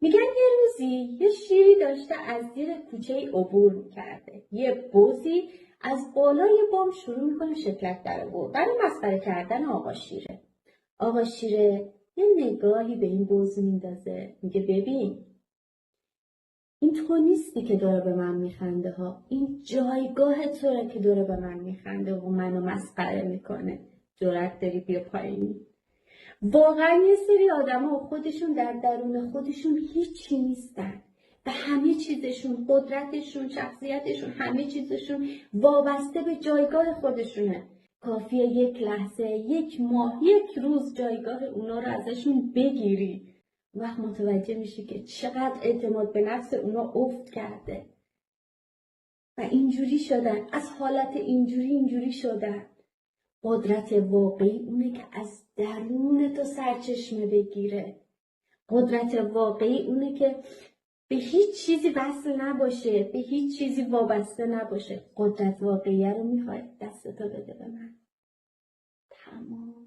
میگن یه روزی یه شیری داشته از زیر کوچه عبور میکرده. یه بزی از بالای بام شروع میکنه شکلک در آوردن و مسخره کردن آقا شیره. آقا شیره یه نگاهی به این بز میندازه، میگه ببین این تو نیستی که داره به من میخنده ها، این جایگاه توره که داره به من میخنده و منو مسخره میکنه. جرأت داری بیا پایین. واقعا یه سری آدما خودشون در درون خودشون هیچی نیستن و همه چیزشون، قدرتشون، شخصیتشون، همه چیزشون وابسته به جایگاه خودشونه. کافیه یک لحظه، یک ماه، یک روز جایگاه اونا رو ازشون بگیری، وقت متوجه میشی که چقدر اعتماد به نفس اونا افت کرده و اینجوری شدن، از حالت اینجوری شدن. قدرت واقعی اونه که از درون تو سرچشمه بگیره. قدرت واقعی اونه که به هیچ چیزی وصل نباشه، به هیچ چیزی وابسته نباشه. قدرت واقعی رو میخوای دستتو بده به من. تمام.